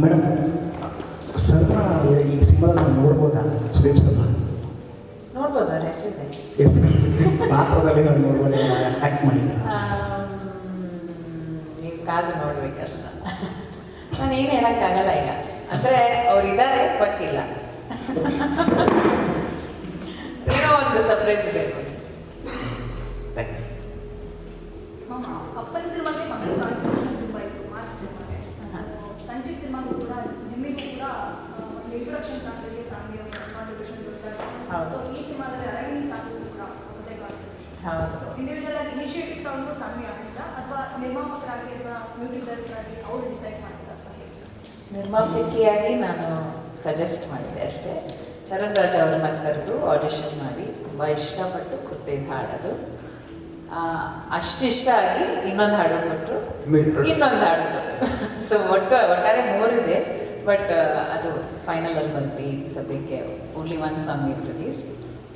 Madam ಸರ್ನ ಈ ಸಿನಿಮಾದಲ್ಲಿ ನೋಡ್ಬೋದಾ? ಸುದೀಪ್ ಸರ್ನ ನೋಡ್ಬೋದಾ? ಹೆಸರಿದೆ. ಎಸ್, ಪಾತ್ರದಲ್ಲಿ ನಾನು ನೋಡ್ಬೋದು, ಆ್ಯಕ್ಟ್ ಮಾಡಿದ್ದಾರೆ. ನೀವು ಕಾದು ನೋಡ್ಬೇಕಲ್ಲ. ನಾನು ಏನು ಹೇಳೋಕ್ಕಾಗಲ್ಲ ಈಗ. ಅಂದರೆ ಅವ್ರು ಇದ್ದಾರೆ ಬಟ್ ಇಲ್ಲ. ಏನೋ ಒಂದು ಸರ್ಪ್ರೈಸ್ ಇದೆ. ಅಪ್ಪನ ಸಿನಿಮಾಗೆ ಮಕ್ಕಳ ಕಾಂಟ್ರಿಬ್ಯೂಷನ್ ತುಂಬ ಇತ್ತು. ಮಾರ್ಕ್ ಸಿನಿಮಾಗೆ, ಸಂಚಿತ್ ಸಿನಿಮಾಗೂ ಕೂಡ, ಜಿಮ್ಮಿಗೂ ಕೂಡ ಒಂದು ಇಂಟ್ರೊಡಕ್ಷನ್ ಸಾಂಗಿಗೆ ಸಾಂಗ್ಗೆ ಕಾಂಟ್ರಿಬ್ಯೂಷನ್ ಕೊಡ್ತಾರೆ. ಸೊ ಈ ಸಿನಿಮಾದಲ್ಲಿ ಅರವಿಂದ್ ಸಾಂಗಿಗೂ ಕೂಡ ಮತ್ತೆ ಕಾಂಟ್ರಿಬ್ಯೂಷನ್. ಹೌದು. ಸೊ ಇಂಡಿವಿಜುವಲ್ ಆಗಿ ಇನಿಷಿಯೇಟಿವ್ ತಗೊಂಡು ಸಾಂಗ್ ಆಗಿಲ್ಲ, ಅಥವಾ ನಿರ್ಮಾಪಕರಾಗಿ ಅಥವಾ ಮ್ಯೂಸಿಕ್ ಡೈರೆಕ್ಟರ್ ಆಗಿ ಅವರು ಡಿಸೈಡ್ ಮಾಡಿದ್ದಾರೆ ಅಂತ ಹೇಳಿ? ನಿರ್ಮಾಪಕಿಯಾಗಿ ನಾನು ಸಜೆಸ್ಟ್ ಮಾಡಿದೆ ಅಷ್ಟೇ. ಚರಣ್ ರಾಜ್ ಅವ್ರನ್ನ ಕರೆದು ಆಡಿಷನ್ ಮಾಡಿ ತುಂಬ ಇಷ್ಟಪಟ್ಟು ಕೊಟ್ಟಿದ್ದ ಹಾಡದು. ಅಷ್ಟು ಇಷ್ಟ ಆಗಿ ಇನ್ನೊಂದು ಹಾಡು ಕೊಟ್ಟರು, ಇನ್ನೊಂದು ಹಾಡು ಕೊಟ್ಟರು. ಸೊ ಒಟ್ಟಾರೆ 3 ಇದೆ. ಬಟ್ ಅದು ಫೈನಲಲ್ಲಿ ಬಂತು. ಈ ಸದ್ಯಕ್ಕೆ ಓನ್ಲಿ 1 ಸಾಂಗ್ ರಿಲೀಸ್.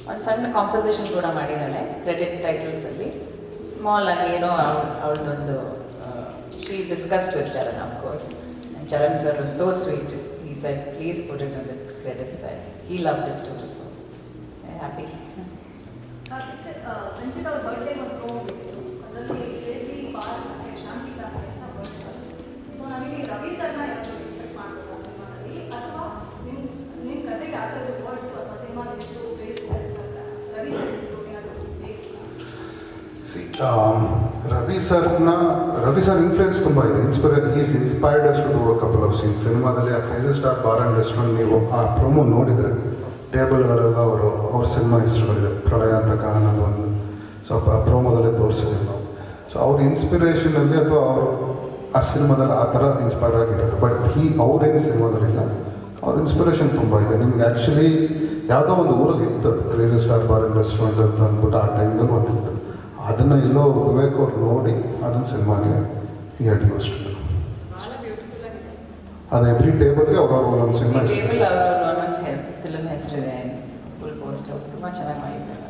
ಒಂದು ಸಣ್ಣ ಕಾಂಪೋಸಿಷನ್ ಕೂಡ ಮಾಡಿದ್ದಾಳೆ ಕ್ರೆಡಿಟ್ ಟೈಟಲ್ಸಲ್ಲಿ. ಸ್ಮಾಲ್ ಆಗಿ ಏನೋ ಅವಳದೊಂದು she discussed with Charan of course. Charan sir was so sweet. He said, please put it on the credit side. He loved it too, so happy. Karthik sir, Sanchit ಅವ್ರ ಬರ್ಡೇ ಒಂದು promo ಬಿಟ್ಟಿತ್ತು. ಅದರಲ್ಲಿ ಕೇಸಿ ಬಾರ್ ಮತ್ತು ಶಾಂತಿ ಕ್ರಾಂತಿ ಅಂತ ಬರ್ತಾರೆ. ಸೊ ನಾವಿಲ್ಲಿ ರವಿ ಸರ್ನ ಯಾವುದು ಎಕ್ಸ್ಪೆಕ್ಟ್ ಮಾಡ್ಬೋದು ಆ ಸಿನಿಮಾದಲ್ಲಿ, ಅಥವಾ ನಿಮ್ಮ ಕತೆಗೆ ಆ ಥರದ ವರ್ಡ್ಸು ಅಥವಾ ಸಿನಿಮಾದ ಹೆಸರು ಕೇಸಿ ಸರ್ ರವಿ ಸರ್ ಹೆಸರು ಏನಾದರೂ ರವಿ ಸರ್ ಇನ್ಫ್ಲೂಯೆನ್ಸ್ ತುಂಬ ಇದೆ. Is inspired us to do a couple of scenes. ಸಿನಿಮಾದಲ್ಲಿ ಆ crazy star bar and restaurant ನೀವು ಆ ಪ್ರೊಮೋ ನೋಡಿದರೆ ಟೇಬಲ್ಗಳೆಲ್ಲ ಅವ್ರ ಸಿನಿಮಾ ಹೆಸರುಗಳಿದೆ. ಪ್ರಳಯಾಂತಕ ಅನ್ನೋದು ಒಂದು ಸ್ವಲ್ಪ ಆ ಪ್ರೋಮೋದಲ್ಲೇ ತೋರಿಸಿದ್ದೀವಿ ನಾವು. ಸೊ ಅವ್ರ ಇನ್ಸ್ಪಿರೇಷನಲ್ಲಿ ಅಥವಾ ಅವರು ಆ ಸಿನಿಮಾದಲ್ಲಿ ಆ ಥರ ಇನ್ಸ್ಪೈರ್ ಆಗಿರುತ್ತೆ. ಬಟ್ ಅವ್ರೇನು ಸಿನಿಮಾದಲ್ಲಿಲ್ಲ, ಅವ್ರ ಇನ್ಸ್ಪಿರೇಷನ್ ತುಂಬ ಇದೆ. ನಿಮ್ಗೆ ಆ್ಯಕ್ಚುಲಿ ಯಾವುದೋ ಒಂದು ಊರಲ್ಲಿ ಇತ್ತು crazy star bar and restaurant ಅಂತ ಅಂದ್ಬಿಟ್ಟು ಆ ಟೈಮ್ದಲ್ಲಿ ಒಂದಿತ್ತು. ಅದನ್ನು ಎಲ್ಲೋ ವಿವೇಕ್ ಅವ್ರು ನೋಡಿ ಅದನ್ನು ಸಿನಿಮಾಗೆ ಯೂಸ್ಡ್. ಅದು ಎವ್ರಿ ಟೇಬಲ್ಗೆ ಅವ್ರವ್ರ ಒಂದೊಂದು ಸಿನಿಮಾ ಟೇಬಲ್ ಅವ್ರವ್ರು ಅನ್ನೋ ಫಿಲಮ್ ಹೆಸರಿದೆ. ಫುಲ್ ಪೋಸ್ಟ್ ತುಂಬ ಚೆನ್ನಾಗಿ ಮಾಡಿದ್ದಾರೆ.